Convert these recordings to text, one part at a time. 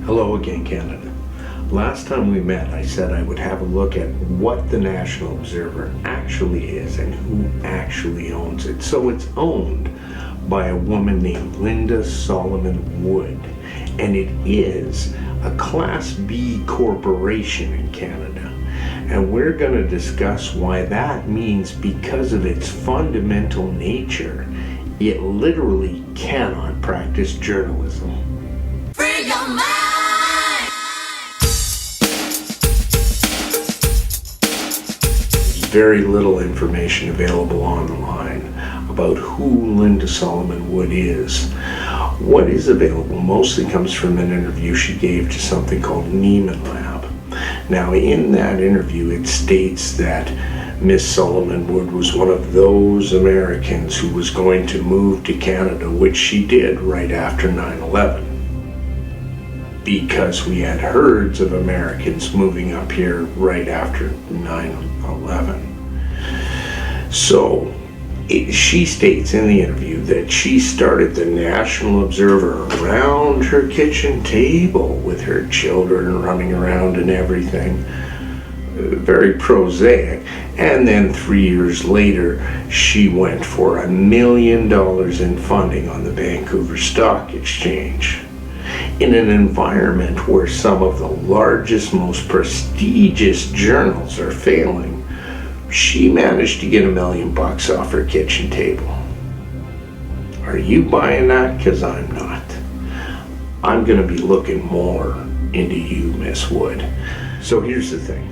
Hello again, Canada. Last time we met, I said I would have a look at what the National Observer actually is and who actually owns it. So it's owned by a woman named Linda Solomon Wood, and it is a Class B corporation in Canada. And we're going to discuss why that means, because of its fundamental nature, it literally cannot practice journalism. Free your mind! Very little information available online about who Linda Solomon Wood is. What is available mostly comes from an interview she gave to something called Neiman Lab. Now, in that interview, it states that Miss Solomon Wood was one of those Americans who was going to move to Canada, which she did right after 9/11. Because we had herds of Americans moving up here right after 9/11. So she states in the interview that she started the National Observer around her kitchen table with her children running around and everything. Very prosaic. And then 3 years later, she went for $1 million in funding on the Vancouver Stock Exchange. In an environment where some of the largest, most prestigious journals are failing, she managed to get $1 million off her kitchen table. Are you buying that? Because I'm not. I'm going to be looking more into you, Miss Wood. So here's the thing.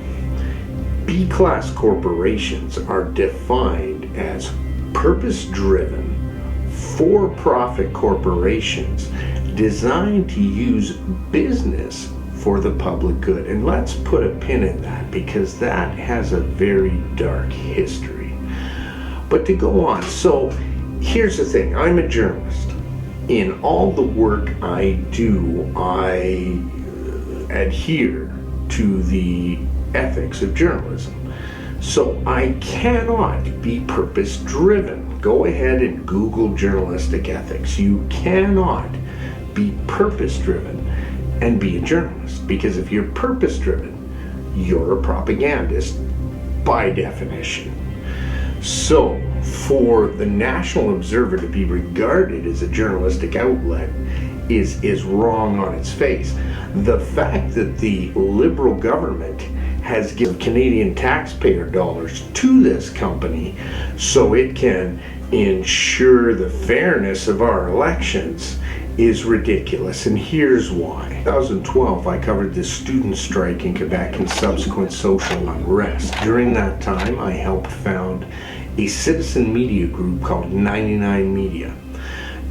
B-class corporations are defined as purpose-driven, for-profit corporations designed to use business for the public good. And let's put a pin in that, because that has a very dark history. But to go on, so here's the thing. I'm a journalist. In all the work I do, I adhere to the ethics of journalism. So I cannot be purpose-driven. Go ahead and Google journalistic ethics. You cannot be purpose-driven and be a journalist, because if you're purpose-driven, you're a propagandist by definition. So for the National Observer to be regarded as a journalistic outlet is wrong on its face. The fact that the Liberal government has given Canadian taxpayer dollars to this company so it can ensure the fairness of our elections is ridiculous, and here's why. In 2012, I covered the student strike in Quebec and subsequent social unrest. During that time, I helped found a citizen media group called 99 Media.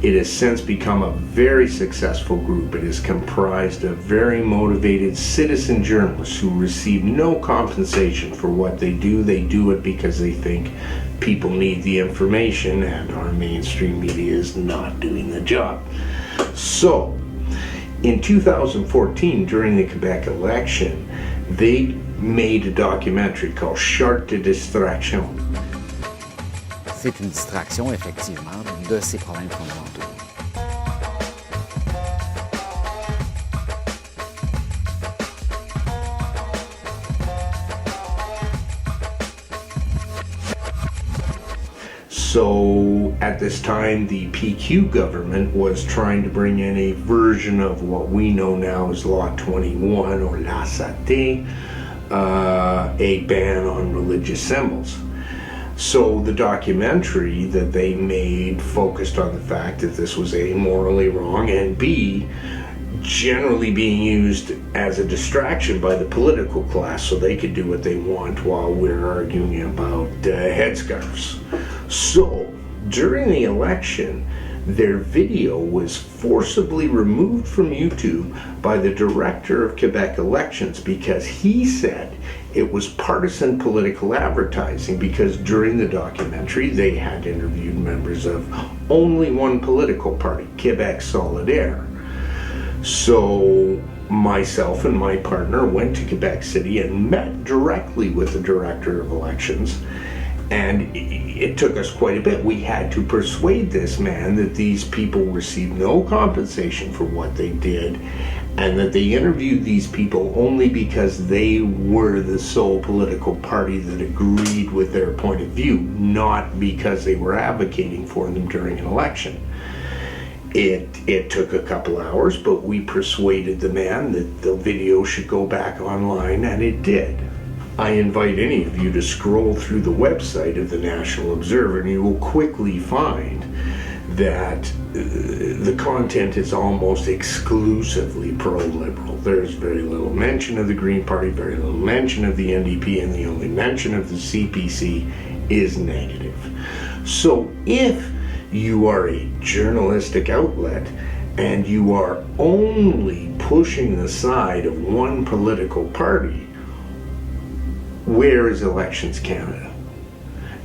It has since become a very successful group. It is comprised of very motivated citizen journalists who receive no compensation for what they do. They do it because they think people need the information, and our mainstream media is not doing the job. So, in 2014, during the Quebec election, they made a documentary called Charte de Distraction. C'est une distraction, effectivement, de ces problèmes fondamentaux. So at this time, the PQ government was trying to bring in a version of what we know now as Law 21 or La Santé, a ban on religious symbols. So the documentary that they made focused on the fact that this was A, morally wrong, and B, generally being used as a distraction by the political class so they could do what they want while we're arguing about headscarves. So during the election, their video was forcibly removed from YouTube by the director of Quebec elections because he said it was partisan political advertising, because during the documentary they had interviewed members of only one political party, Quebec Solidaire. So myself and my partner went to Quebec City and met directly with the director of elections, and it took us quite a bit. We had to persuade this man that these people received no compensation for what they did, and that they interviewed these people only because they were the sole political party that agreed with their point of view, not because they were advocating for them during an election. It took a couple hours, but we persuaded the man that the video should go back online, and it did. I invite any of you to scroll through the website of the National Observer, and you will quickly find that the content is almost exclusively pro-liberal. There's very little mention of the Green Party, very little mention of the NDP, and the only mention of the CPC is negative. So if you are a journalistic outlet and you are only pushing the side of one political party, where is Elections Canada?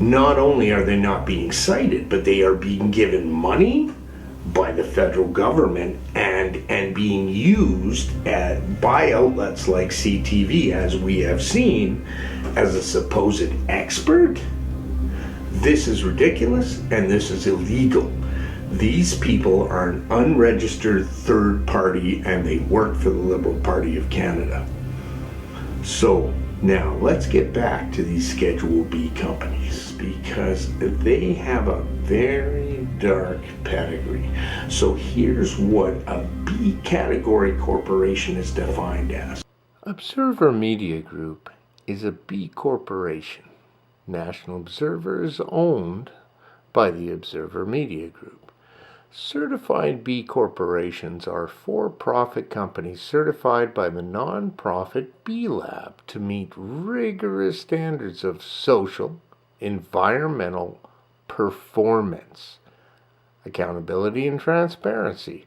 Not only are they not being cited, but they are being given money by the federal government and being used by outlets like CTV, as we have seen, as a supposed expert. This is ridiculous, and this is illegal. These people are an unregistered third party, and they work for the Liberal Party of Canada. So now let's get back to these Schedule B companies, because they have a very dark pedigree. So here's what a B category corporation is defined as. Observer Media Group is a B corporation. National Observer is owned by the Observer Media Group. Certified B corporations are for-profit companies certified by the non-profit B Lab to meet rigorous standards of social, environmental performance, accountability, and transparency.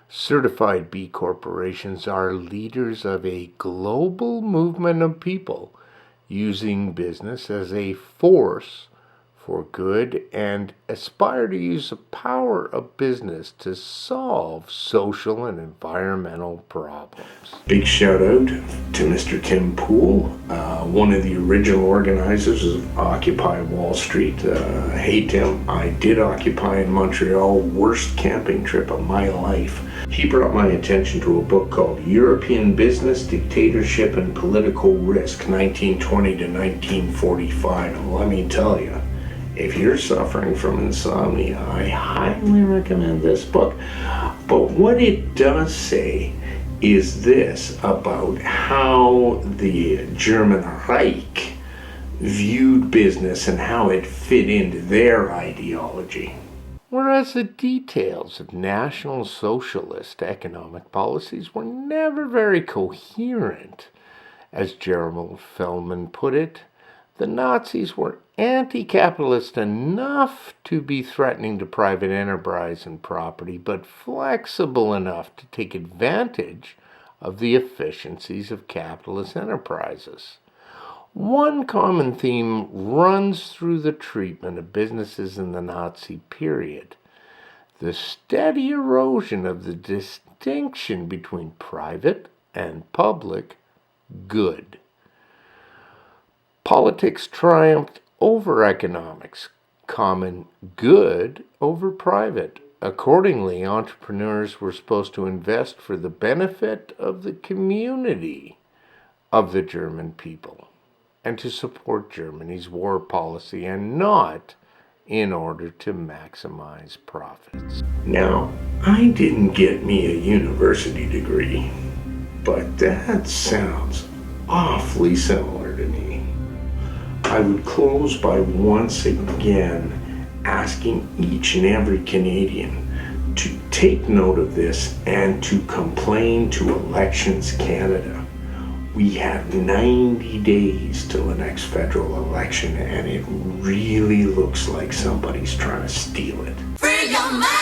Certified B corporations are leaders of a global movement of people using business as a force for good and aspire to use the power of business to solve social and environmental problems. Big shout out to Mr. Tim Poole, one of the original organizers of Occupy Wall Street. Hey Tim, I did Occupy in Montreal, worst camping trip of my life. He brought my attention to a book called European Business, Dictatorship, and Political Risk, 1920 to 1945. And let me tell you, if you're suffering from insomnia, I highly recommend this book. But what it does say is this about how the German Reich viewed business and how it fit into their ideology. Whereas the details of National Socialist economic policies were never very coherent. As Jeremy Feldman put it, the Nazis were anti-capitalist enough to be threatening to private enterprise and property, but flexible enough to take advantage of the efficiencies of capitalist enterprises. One common theme runs through the treatment of businesses in the Nazi period: the steady erosion of the distinction between private and public good. Politics triumphed over economics, common good over private. Accordingly, entrepreneurs were supposed to invest for the benefit of the community of the German people and to support Germany's war policy, and not in order to maximize profits. Now, I didn't get me a university degree, but that sounds awfully similar to me. I would close by once again asking each and every Canadian to take note of this and to complain to Elections Canada. We have 90 days till the next federal election, and it really looks like somebody's trying to steal it. Free your mind.